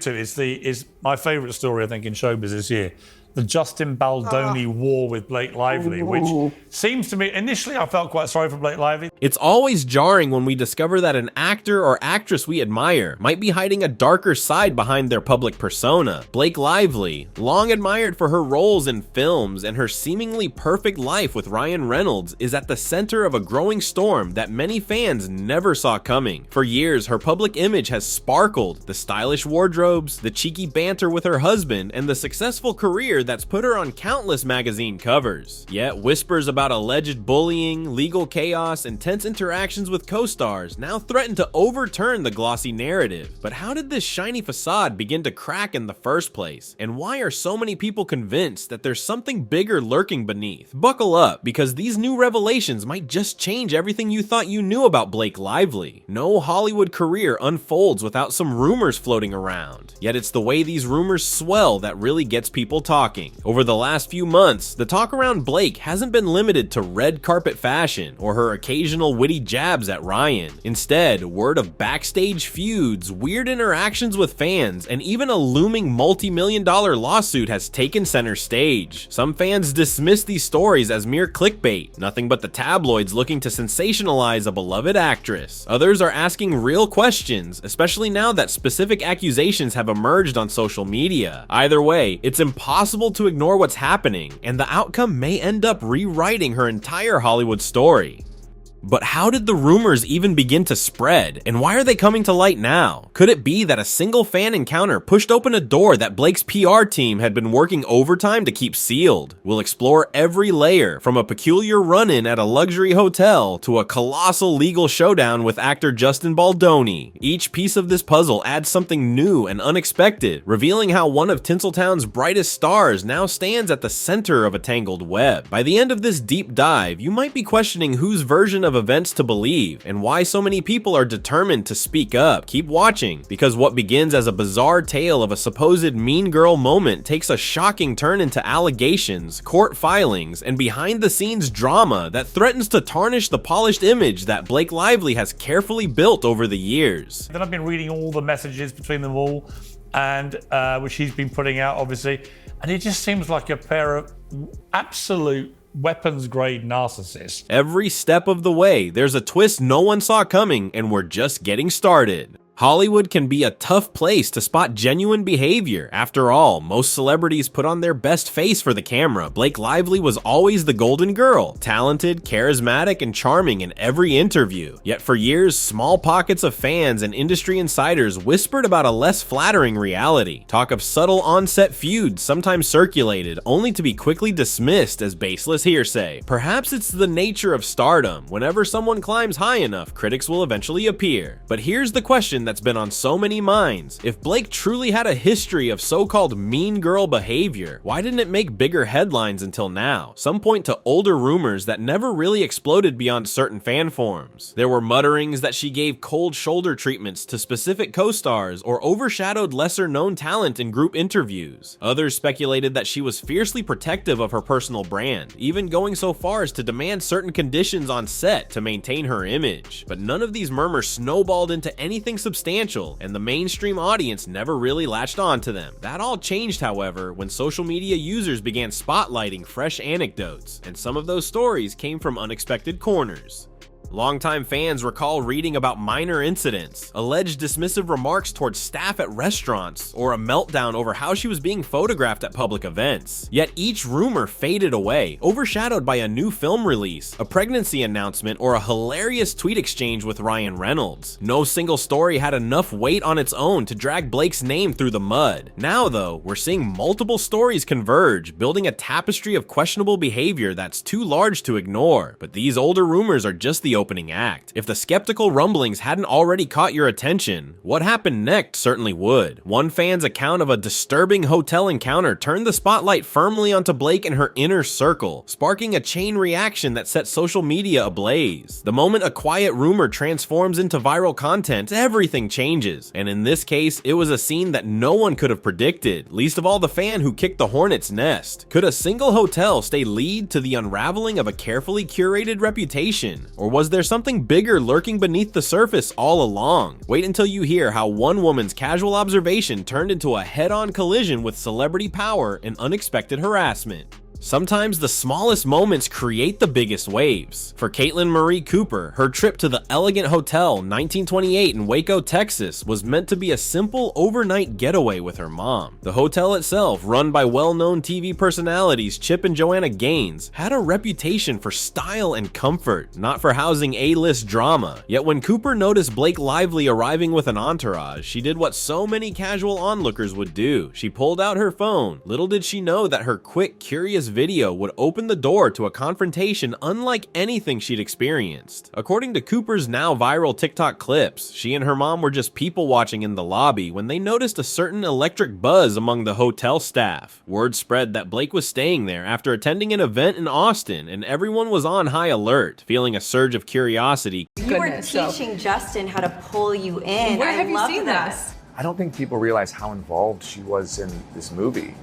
is my favourite story, I think, in showbiz this year. The Justin Baldoni war with Blake Lively, which seems to me, initially I felt quite sorry for Blake Lively. It's always jarring when we discover that an actor or actress we admire might be hiding a darker side behind their public persona. Blake Lively, long admired for her roles in films and her seemingly perfect life with Ryan Reynolds, is at the center of a growing storm that many fans never saw coming. For years, her public image has sparkled: the stylish wardrobes, the cheeky banter with her husband, and the successful career that's put her on countless magazine covers. Yet whispers about alleged bullying, legal chaos, and tense interactions with co-stars now threaten to overturn the glossy narrative. But how did this shiny facade begin to crack in the first place? And why are so many people convinced that there's something bigger lurking beneath? Buckle up, because these new revelations might just change everything you thought you knew about Blake Lively. No Hollywood career unfolds without some rumors floating around. Yet it's the way these rumors swell that really gets people talking. Over the last few months, the talk around Blake hasn't been limited to red carpet fashion or her occasional witty jabs at Ryan. Instead, word of backstage feuds, weird interactions with fans, and even a looming multi-million-dollar lawsuit has taken center stage. Some fans dismiss these stories as mere clickbait, nothing but the tabloids looking to sensationalize a beloved actress. Others are asking real questions, especially now that specific accusations have emerged on social media. Either way, it's impossible to ignore what's happening, and the outcome may end up rewriting her entire Hollywood story. But how did the rumors even begin to spread, and why are they coming to light now? Could it be that a single fan encounter pushed open a door that Blake's PR team had been working overtime to keep sealed? We'll explore every layer, from a peculiar run-in at a luxury hotel to a colossal legal showdown with actor Justin Baldoni. Each piece of this puzzle adds something new and unexpected, revealing how one of Tinseltown's brightest stars now stands at the center of a tangled web. By the end of this deep dive, you might be questioning whose version of events to believe, and why so many people are determined to speak up. Keep watching, because what begins as a bizarre tale of a supposed mean girl moment takes a shocking turn into allegations, court filings, and behind-the-scenes drama that threatens to tarnish the polished image that Blake Lively has carefully built over the years. Then I've been reading all the messages between them all, and which he's been putting out, obviously, and it just seems like a pair of absolute weapons-grade narcissist. Every step of the way, there's a twist no one saw coming, and we're just getting started. Hollywood can be a tough place to spot genuine behavior. After all, most celebrities put on their best face for the camera. Blake Lively was always the golden girl, talented, charismatic, and charming in every interview. Yet for years, small pockets of fans and industry insiders whispered about a less flattering reality. Talk of subtle on-set feuds sometimes circulated, only to be quickly dismissed as baseless hearsay. Perhaps it's the nature of stardom. Whenever someone climbs high enough, critics will eventually appear. But here's the question that's been on so many minds. If Blake truly had a history of so-called mean girl behavior, why didn't it make bigger headlines until now? Some point to older rumors that never really exploded beyond certain fan forums. There were mutterings that she gave cold shoulder treatments to specific co-stars or overshadowed lesser-known talent in group interviews. Others speculated that she was fiercely protective of her personal brand, even going so far as to demand certain conditions on set to maintain her image. But none of these murmurs snowballed into anything substantial, and the mainstream audience never really latched on to them. That all changed, however, when social media users began spotlighting fresh anecdotes, and some of those stories came from unexpected corners. Longtime fans recall reading about minor incidents, alleged dismissive remarks towards staff at restaurants, or a meltdown over how she was being photographed at public events. Yet each rumor faded away, overshadowed by a new film release, a pregnancy announcement, or a hilarious tweet exchange with Ryan Reynolds. No single story had enough weight on its own to drag Blake's name through the mud. Now, though, we're seeing multiple stories converge, building a tapestry of questionable behavior that's too large to ignore. But these older rumors are just the opening act. If the skeptical rumblings hadn't already caught your attention, what happened next certainly would. One fan's account of a disturbing hotel encounter turned the spotlight firmly onto Blake and her inner circle, sparking a chain reaction that set social media ablaze. The moment a quiet rumor transforms into viral content, everything changes. And in this case, it was a scene that no one could have predicted, least of all the fan who kicked the hornet's nest. Could a single hotel stay lead to the unraveling of a carefully curated reputation? Or was was there something bigger lurking beneath the surface all along? Wait until you hear how one woman's casual observation turned into a head-on collision with celebrity power and unexpected harassment. Sometimes the smallest moments create the biggest waves. For Caitlin Marie Cooper, her trip to the Elegant Hotel 1928 in Waco, Texas was meant to be a simple overnight getaway with her mom. The hotel itself, run by well-known TV personalities Chip and Joanna Gaines, had a reputation for style and comfort, not for housing A-list drama. Yet when Cooper noticed Blake Lively arriving with an entourage, she did what so many casual onlookers would do. She pulled out her phone. Little did she know that her quick, curious video would open the door to a confrontation unlike anything she'd experienced. According to Cooper's now viral TikTok clips, she and her mom were just people watching in the lobby when they noticed a certain electric buzz among the hotel staff. Word spread that Blake was staying there after attending an event in Austin, and everyone was on high alert, feeling a surge of curiosity. You were teaching Justin how to pull you in. Where have you seen this? I don't think people realize how involved she was in this movie.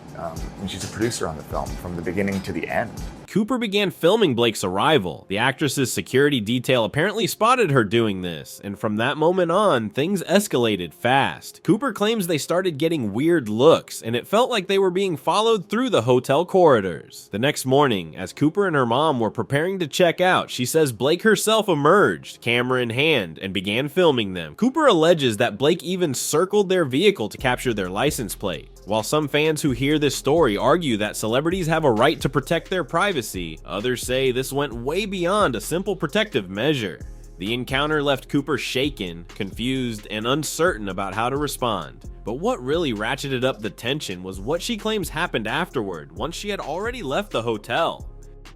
And she's a producer on the film from the beginning to the end. Cooper began filming Blake's arrival. The actress's security detail apparently spotted her doing this, and from that moment on, things escalated fast. Cooper claims they started getting weird looks, and it felt like they were being followed through the hotel corridors. The next morning, as Cooper and her mom were preparing to check out, she says Blake herself emerged, camera in hand, and began filming them. Cooper alleges that Blake even circled their vehicle to capture their license plate. While some fans who hear this story argue that celebrities have a right to protect their privacy, others say this went way beyond a simple protective measure. The encounter left Cooper shaken, confused, and uncertain about how to respond. But what really ratcheted up the tension was what she claims happened afterward, once she had already left the hotel.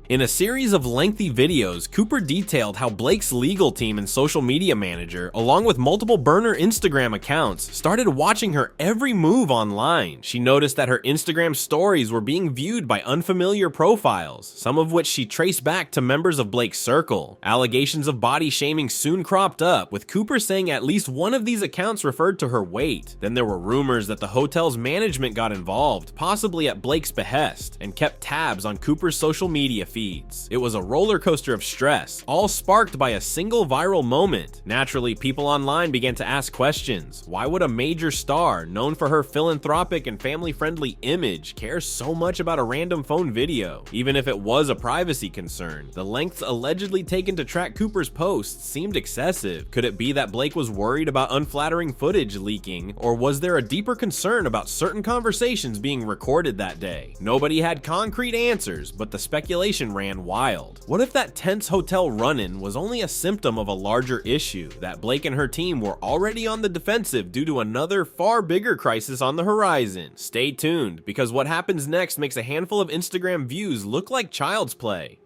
In a series of lengthy videos, Cooper detailed how Blake's legal team and social media manager, along with multiple burner Instagram accounts, started watching her every move online. She noticed that her Instagram stories were being viewed by unfamiliar profiles, some of which she traced back to members of Blake's circle. Allegations of body shaming soon cropped up, with Cooper saying at least one of these accounts referred to her weight. Then there were rumors that the hotel's management got involved, possibly at Blake's behest, and kept tabs on Cooper's social media feeds. It was a roller coaster of stress, all sparked by a single viral moment. Naturally, people online began to ask questions. Why would a major star, known for her philanthropic and family-friendly image, care so much about a random phone video? Even if it was a privacy concern, the lengths allegedly taken to track Cooper's posts seemed excessive. Could it be that Blake was worried about unflattering footage leaking, or was there a deeper concern about certain conversations being recorded that day? Nobody had concrete answers, but the speculation ran wild. What if that tense hotel run-in was only a symptom of a larger issue, that Blake and her team were already on the defensive due to another far bigger crisis on the horizon? Stay tuned, because what happens next makes a handful of Instagram views look like child's play.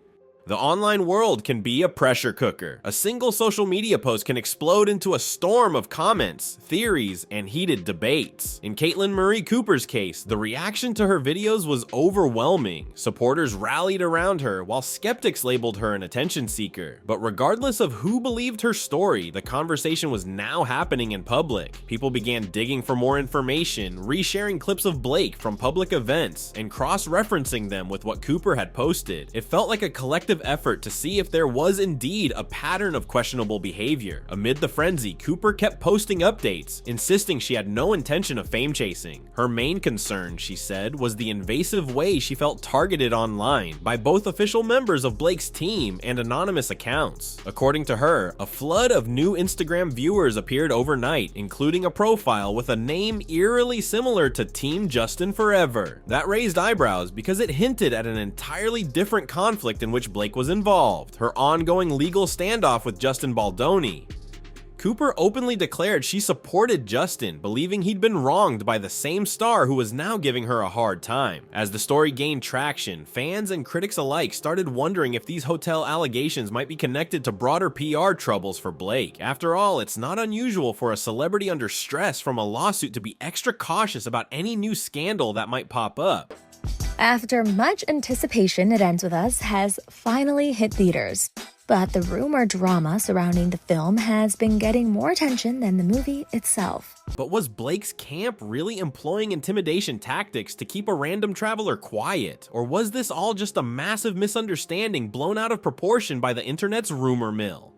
The online world can be a pressure cooker. A single social media post can explode into a storm of comments, theories, and heated debates. In Caitlin Marie Cooper's case, the reaction to her videos was overwhelming. Supporters rallied around her, while skeptics labeled her an attention seeker. But regardless of who believed her story, the conversation was now happening in public. People began digging for more information, resharing clips of Blake from public events, and cross-referencing them with what Cooper had posted. It felt like a collective effort to see if there was indeed a pattern of questionable behavior. Amid the frenzy, Cooper kept posting updates, insisting she had no intention of fame chasing. Her main concern, she said, was the invasive way she felt targeted online by both official members of Blake's team and anonymous accounts. According to her, a flood of new Instagram viewers appeared overnight, including a profile with a name eerily similar to Team Justin Forever. That raised eyebrows because it hinted at an entirely different conflict in which Blake was involved, her ongoing legal standoff with Justin Baldoni. Cooper openly declared she supported Justin, believing he'd been wronged by the same star who was now giving her a hard time. As the story gained traction, fans and critics alike started wondering if these hotel allegations might be connected to broader PR troubles for Blake. After all, it's not unusual for a celebrity under stress from a lawsuit to be extra cautious about any new scandal that might pop up. After much anticipation, It Ends With Us has finally hit theaters. But the rumor drama surrounding the film has been getting more attention than the movie itself. But was Blake's camp really employing intimidation tactics to keep a random traveler quiet? Or was this all just a massive misunderstanding blown out of proportion by the internet's rumor mill?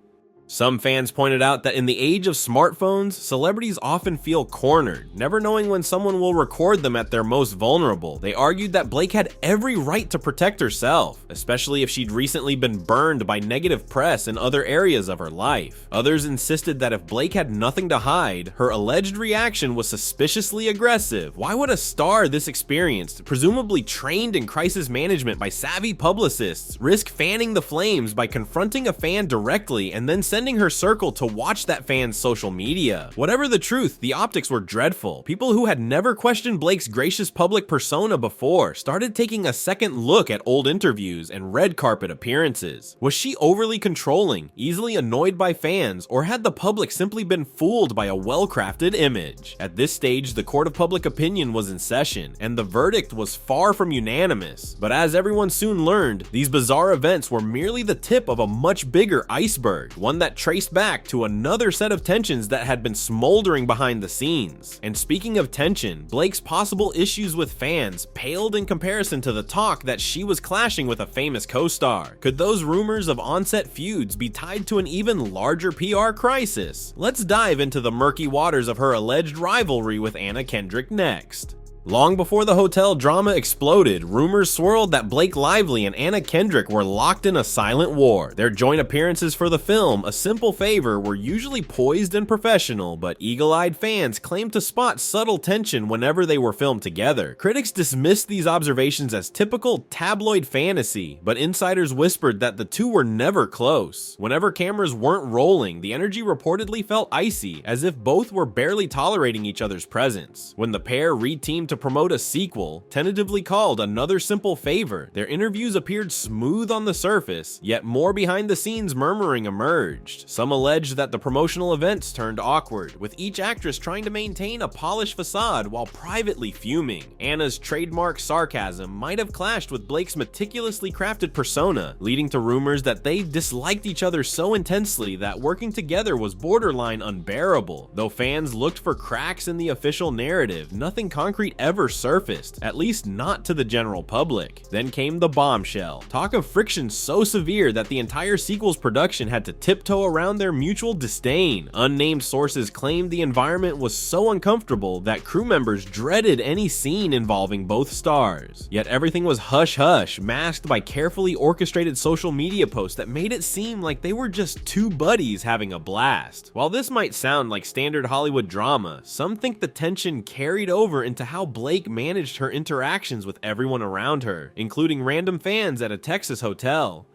Some fans pointed out that in the age of smartphones, celebrities often feel cornered, never knowing when someone will record them at their most vulnerable. They argued that Blake had every right to protect herself, especially if she'd recently been burned by negative press in other areas of her life. Others insisted that if Blake had nothing to hide, her alleged reaction was suspiciously aggressive. Why would a star this experienced, presumably trained in crisis management by savvy publicists, risk fanning the flames by confronting a fan directly and then sending her circle to watch that fan's social media? Whatever the truth, the optics were dreadful. People who had never questioned Blake's gracious public persona before started taking a second look at old interviews and red carpet appearances. Was she overly controlling, easily annoyed by fans, or had the public simply been fooled by a well-crafted image? At this stage, the court of public opinion was in session, and the verdict was far from unanimous. But as everyone soon learned, these bizarre events were merely the tip of a much bigger iceberg, one that traced back to another set of tensions that had been smoldering behind the scenes. And speaking of tension, Blake's possible issues with fans paled in comparison to the talk that she was clashing with a famous co-star. Could those rumors of on-set feuds be tied to an even larger PR crisis? Let's dive into the murky waters of her alleged rivalry with Anna Kendrick next. Long before the hotel drama exploded, rumors swirled that Blake Lively and Anna Kendrick were locked in a silent war. Their joint appearances for the film, A Simple Favor, were usually poised and professional, but eagle-eyed fans claimed to spot subtle tension whenever they were filmed together. Critics dismissed these observations as typical tabloid fantasy, but insiders whispered that the two were never close. Whenever cameras weren't rolling, the energy reportedly felt icy, as if both were barely tolerating each other's presence. When the pair re-teamed to promote a sequel, tentatively called Another Simple Favor, their interviews appeared smooth on the surface, yet more behind the scenes murmuring emerged. Some alleged that the promotional events turned awkward, with each actress trying to maintain a polished facade while privately fuming. Anna's trademark sarcasm might have clashed with Blake's meticulously crafted persona, leading to rumors that they disliked each other so intensely that working together was borderline unbearable. Though fans looked for cracks in the official narrative, nothing concrete ever surfaced, at least not to the general public. Then came the bombshell. Talk of friction so severe that the entire sequel's production had to tiptoe around their mutual disdain. Unnamed sources claimed the environment was so uncomfortable that crew members dreaded any scene involving both stars. Yet everything was hush-hush, masked by carefully orchestrated social media posts that made it seem like they were just two buddies having a blast. While this might sound like standard Hollywood drama, some think the tension carried over into how Blake managed her interactions with everyone around her, including random fans at a Texas hotel.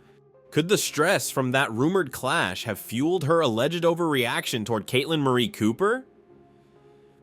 Could the stress from that rumored clash have fueled her alleged overreaction toward Caitlin Marie Cooper?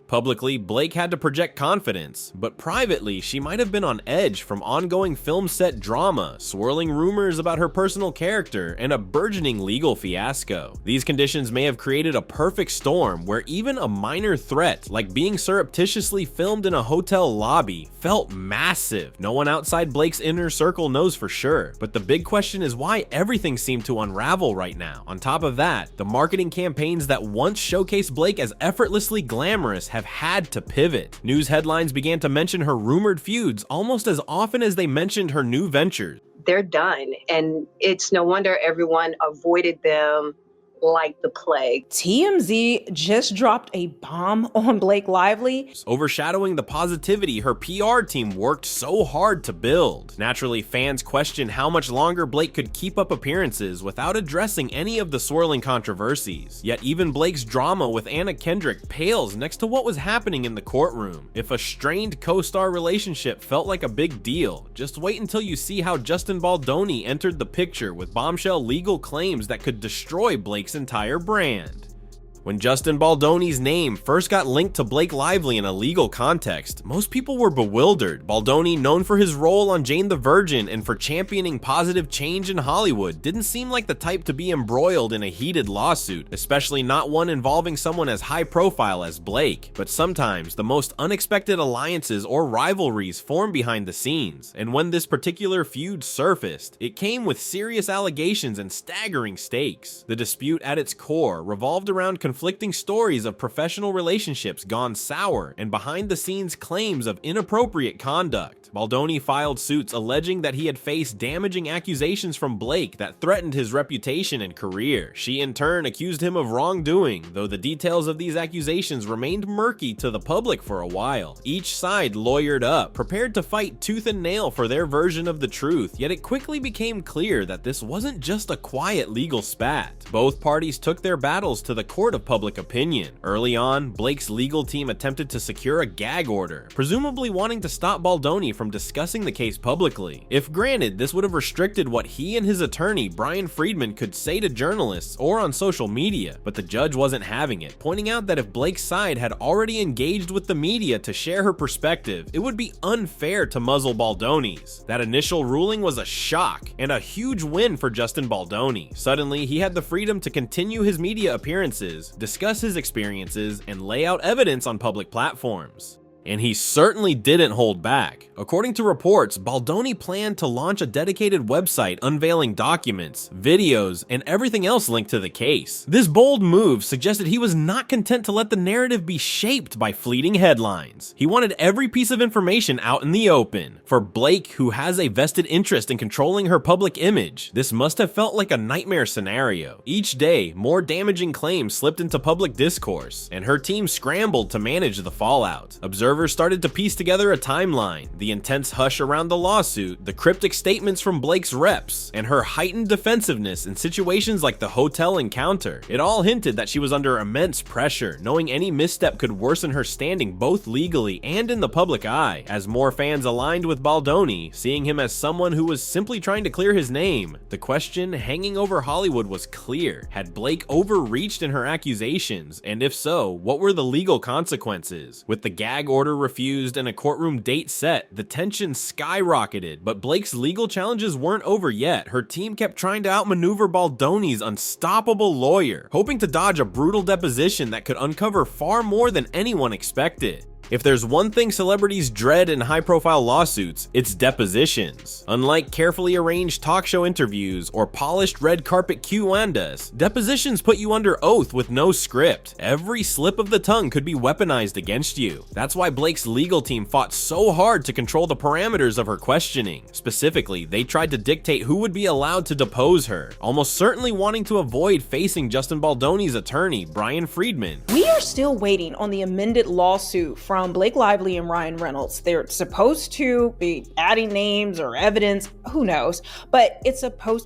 Publicly, Blake had to project confidence, but privately, she might have been on edge from ongoing film set drama, swirling rumors about her personal character, and a burgeoning legal fiasco. These conditions may have created a perfect storm where even a minor threat, like being surreptitiously filmed in a hotel lobby, felt massive. No one outside Blake's inner circle knows for sure, but the big question is why everything seemed to unravel right now. On top of that, the marketing campaigns that once showcased Blake as effortlessly glamorous have had to pivot. News headlines began to mention her rumored feuds almost as often as they mentioned her new ventures. They're done, and it's no wonder everyone avoided them like the plague. TMZ just dropped a bomb on Blake Lively, overshadowing the positivity her PR team worked so hard to build. Naturally, fans questioned how much longer Blake could keep up appearances without addressing any of the swirling controversies. Yet even Blake's drama with Anna Kendrick pales next to what was happening in the courtroom. If a strained co-star relationship felt like a big deal, just wait until you see how Justin Baldoni entered the picture with bombshell legal claims that could destroy Blake's entire brand. When Justin Baldoni's name first got linked to Blake Lively in a legal context, most people were bewildered. Baldoni, known for his role on Jane the Virgin and for championing positive change in Hollywood, didn't seem like the type to be embroiled in a heated lawsuit, especially not one involving someone as high profile as Blake. But sometimes, the most unexpected alliances or rivalries form behind the scenes, and when this particular feud surfaced, it came with serious allegations and staggering stakes. The dispute at its core revolved around conflicting stories of professional relationships gone sour and behind-the-scenes claims of inappropriate conduct. Baldoni filed suits alleging that he had faced damaging accusations from Blake that threatened his reputation and career. She in turn accused him of wrongdoing, though the details of these accusations remained murky to the public for a while. Each side lawyered up, prepared to fight tooth and nail for their version of the truth, yet it quickly became clear that this wasn't just a quiet legal spat. Both parties took their battles to the court of public opinion. Early on, Blake's legal team attempted to secure a gag order, presumably wanting to stop Baldoni from discussing the case publicly. If granted, this would have restricted what he and his attorney, Brian Friedman, could say to journalists or on social media, but the judge wasn't having it, pointing out that if Blake's side had already engaged with the media to share her perspective, it would be unfair to muzzle Baldoni's. That initial ruling was a shock and a huge win for Justin Baldoni. Suddenly, he had the freedom to continue his media appearances, discuss his experiences, and lay out evidence on public platforms. And he certainly didn't hold back. According to reports, Baldoni planned to launch a dedicated website unveiling documents, videos, and everything else linked to the case. This bold move suggested he was not content to let the narrative be shaped by fleeting headlines. He wanted every piece of information out in the open. For Blake, who has a vested interest in controlling her public image, this must have felt like a nightmare scenario. Each day, more damaging claims slipped into public discourse, and her team scrambled to manage the fallout. Observers started to piece together a timeline, the intense hush around the lawsuit, the cryptic statements from Blake's reps, and her heightened defensiveness in situations like the hotel encounter. It all hinted that she was under immense pressure, knowing any misstep could worsen her standing both legally and in the public eye. As more fans aligned with Baldoni, seeing him as someone who was simply trying to clear his name, the question hanging over Hollywood was clear. Had Blake overreached in her accusations, and if so, what were the legal consequences? With the gag order refused and a courtroom date set, the tension skyrocketed, but Blake's legal challenges weren't over yet. Her team kept trying to outmaneuver Baldoni's unstoppable lawyer, hoping to dodge a brutal deposition that could uncover far more than anyone expected. If there's one thing celebrities dread in high-profile lawsuits, it's depositions. Unlike carefully arranged talk show interviews or polished red carpet Q&As, depositions put you under oath with no script. Every slip of the tongue could be weaponized against you. That's why Blake's legal team fought so hard to control the parameters of her questioning. Specifically, they tried to dictate who would be allowed to depose her, almost certainly wanting to avoid facing Justin Baldoni's attorney, Brian Friedman. We are still waiting on the amended lawsuit from Blake Lively and Ryan Reynolds. They're supposed to be adding names or evidence, who knows, but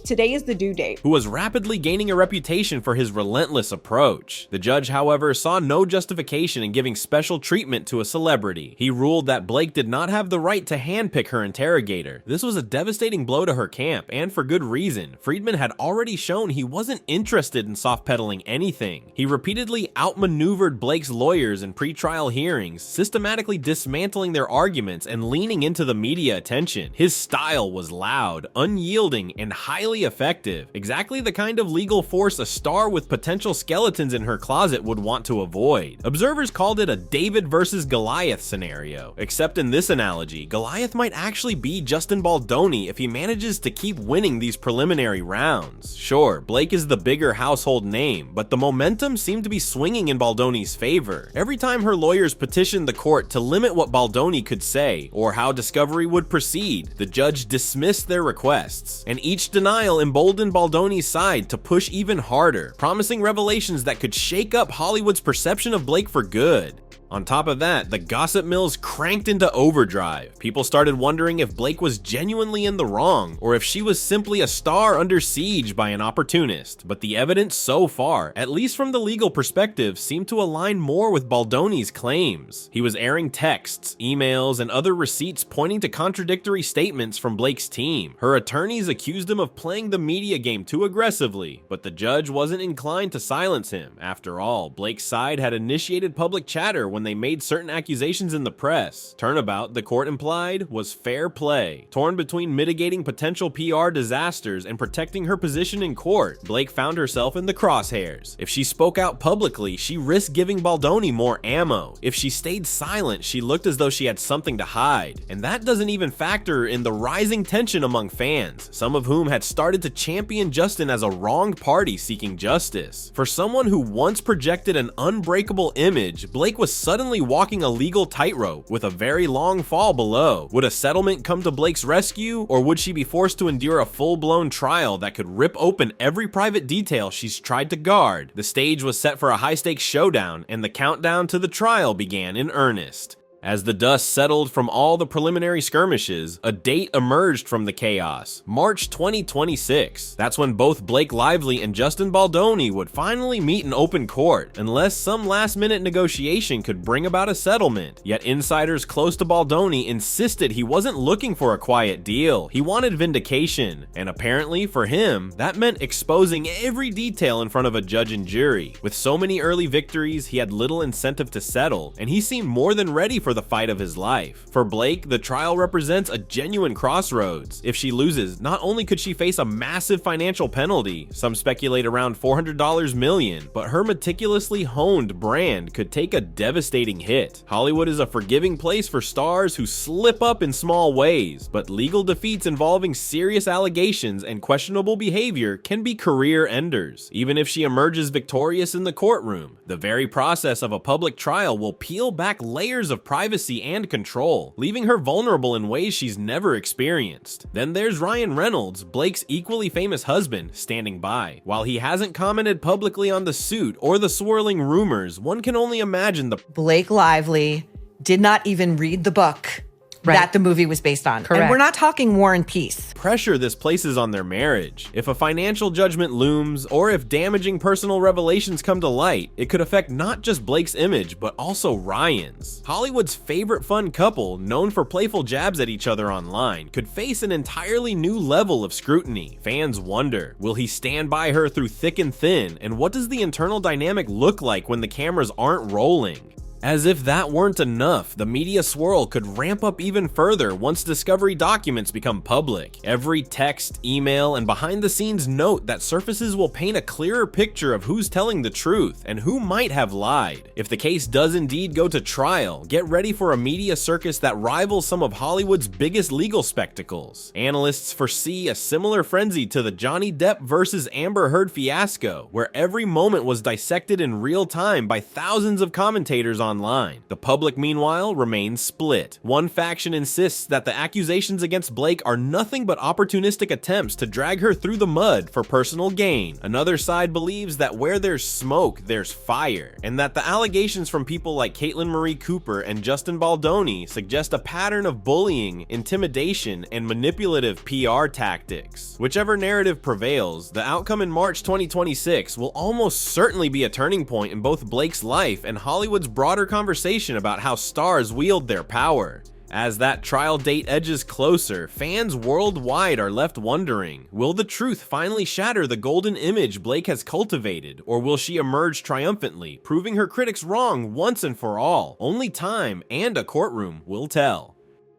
today is the due date. Who was rapidly gaining a reputation for his relentless approach. The judge, however, saw no justification in giving special treatment to a celebrity. He ruled that Blake did not have the right to handpick her interrogator. This was a devastating blow to her camp, and for good reason. Friedman had already shown he wasn't interested in soft-pedaling anything. He repeatedly outmaneuvered Blake's lawyers in pretrial hearings, systematically dismantling their arguments and leaning into the media attention. His style was loud, unyielding, and highly effective. Exactly the kind of legal force a star with potential skeletons in her closet would want to avoid. Observers called it a David versus Goliath scenario. Except in this analogy, Goliath might actually be Justin Baldoni if he manages to keep winning these preliminary rounds. Sure, Blake is the bigger household name, but the momentum seemed to be swinging in Baldoni's favor. Every time her lawyers petitioned the court to limit what Baldoni could say or how discovery would proceed, the judge dismissed their requests, and each denial emboldened Baldoni's side to push even harder, promising revelations that could shake up Hollywood's perception of Blake for good. On top of that, the gossip mills cranked into overdrive. People started wondering if Blake was genuinely in the wrong, or if she was simply a star under siege by an opportunist. But the evidence so far, at least from the legal perspective, seemed to align more with Baldoni's claims. He was airing texts, emails, and other receipts pointing to contradictory statements from Blake's team. Her attorneys accused him of playing the media game too aggressively, but the judge wasn't inclined to silence him. After all, Blake's side had initiated public chatter when when they made certain accusations in the press. Turnabout, the court implied, was fair play. Torn between mitigating potential PR disasters and protecting her position in court, Blake found herself in the crosshairs. If she spoke out publicly, she risked giving Baldoni more ammo. If she stayed silent, she looked as though she had something to hide. And that doesn't even factor in the rising tension among fans, some of whom had started to champion Justin as a wronged party seeking justice. For someone who once projected an unbreakable image, Blake was suddenly walking a legal tightrope with a very long fall below. Would a settlement come to Blake's rescue, or would she be forced to endure a full-blown trial that could rip open every private detail she's tried to guard? The stage was set for a high-stakes showdown, and the countdown to the trial began in earnest. As the dust settled from all the preliminary skirmishes, a date emerged from the chaos: March 2026. That's when both Blake Lively and Justin Baldoni would finally meet in open court, unless some last-minute negotiation could bring about a settlement. Yet insiders close to Baldoni insisted he wasn't looking for a quiet deal. He wanted vindication, and apparently for him, that meant exposing every detail in front of a judge and jury. With so many early victories, he had little incentive to settle, and he seemed more than ready for the fight of his life. For Blake, the trial represents a genuine crossroads. If she loses, not only could she face a massive financial penalty, some speculate around $400 million, but her meticulously honed brand could take a devastating hit. Hollywood is a forgiving place for stars who slip up in small ways, but legal defeats involving serious allegations and questionable behavior can be career enders. Even if she emerges victorious in the courtroom, the very process of a public trial will peel back layers of privacy and control, leaving her vulnerable in ways she's never experienced. Then there's Ryan Reynolds, Blake's equally famous husband, standing by. While he hasn't commented publicly on the suit or the swirling rumors, one can only imagine the Blake Lively did not even read the book that the movie was based on. Correct. And we're not talking War and Peace. pressure this places on their marriage. If a financial judgment looms, or if damaging personal revelations come to light, it could affect not just Blake's image, but also Ryan's. Hollywood's favorite fun couple, known for playful jabs at each other online, could face an entirely new level of scrutiny. Fans wonder, will he stand by her through thick and thin, and what does the internal dynamic look like when the cameras aren't rolling? As if that weren't enough, the media swirl could ramp up even further once Discovery documents become public. Every text, email, and behind-the-scenes note that surfaces will paint a clearer picture of who's telling the truth and who might have lied. If the case does indeed go to trial, get ready for a media circus that rivals some of Hollywood's biggest legal spectacles. Analysts foresee a similar frenzy to the Johnny Depp versus Amber Heard fiasco, where every moment was dissected in real time by thousands of commentators online. The public, meanwhile, remains split. One faction insists that the accusations against Blake are nothing but opportunistic attempts to drag her through the mud for personal gain. Another side believes that where there's smoke, there's fire, and that the allegations from people like Caitlin Marie Cooper and Justin Baldoni suggest a pattern of bullying, intimidation, and manipulative PR tactics. Whichever narrative prevails, the outcome in March 2026 will almost certainly be a turning point in both Blake's life and Hollywood's broader conversation about how stars wield their power. As that trial date edges closer, fans worldwide are left wondering, will the truth finally shatter the golden image Blake has cultivated, or will she emerge triumphantly, proving her critics wrong once and for all? Only time and a courtroom will tell.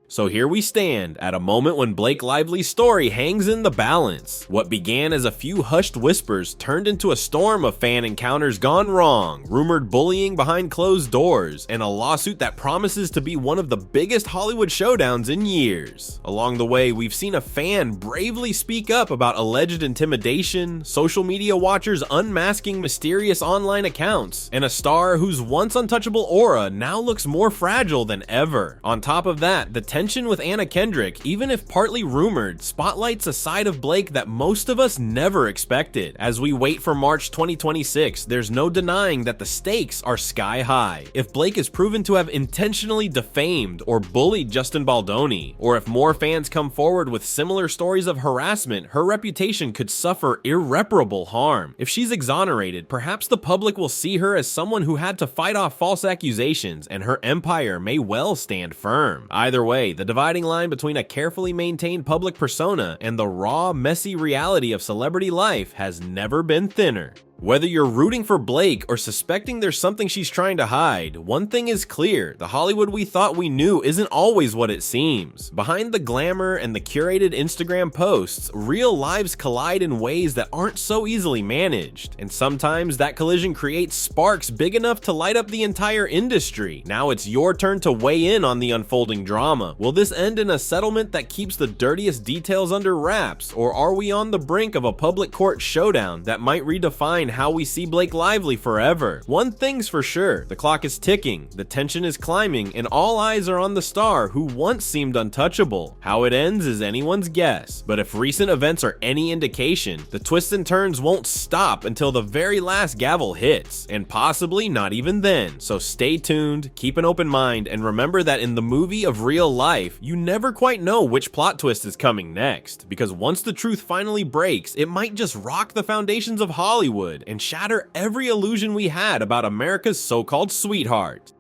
So here we stand, at a moment when Blake Lively's story hangs in the balance. What began as a few hushed whispers turned into a storm of fan encounters gone wrong, rumored bullying behind closed doors, and a lawsuit that promises to be one of the biggest Hollywood showdowns in years. Along the way, we've seen a fan bravely speak up about alleged intimidation, social media watchers unmasking mysterious online accounts, and a star whose once untouchable aura now looks more fragile than ever. On top of that, the tension with Anna Kendrick, even if partly rumored, spotlights a side of Blake that most of us never expected. As we wait for March 2026, there's no denying that the stakes are sky high. If Blake is proven to have intentionally defamed or bullied Justin Baldoni, or if more fans come forward with similar stories of harassment, her reputation could suffer irreparable harm. If she's exonerated, perhaps the public will see her as someone who had to fight off false accusations, and her empire may well stand firm. Either way, the dividing line between a carefully maintained public persona and the raw, messy reality of celebrity life has never been thinner. Whether you're rooting for Blake or suspecting there's something she's trying to hide, one thing is clear: the Hollywood we thought we knew isn't always what it seems. Behind the glamour and the curated Instagram posts, real lives collide in ways that aren't so easily managed. And sometimes that collision creates sparks big enough to light up the entire industry. Now it's your turn to weigh in on the unfolding drama. Will this end in a settlement that keeps the dirtiest details under wraps, or are we on the brink of a public court showdown that might redefine how we see Blake Lively forever? One thing's for sure: the clock is ticking, the tension is climbing, and all eyes are on the star who once seemed untouchable. How it ends is anyone's guess, but if recent events are any indication, the twists and turns won't stop until the very last gavel hits, and possibly not even then. So stay tuned, keep an open mind, and remember that in the movie of real life, you never quite know which plot twist is coming next, because once the truth finally breaks, it might just rock the foundations of Hollywood and shatter every illusion we had about America's so-called sweetheart.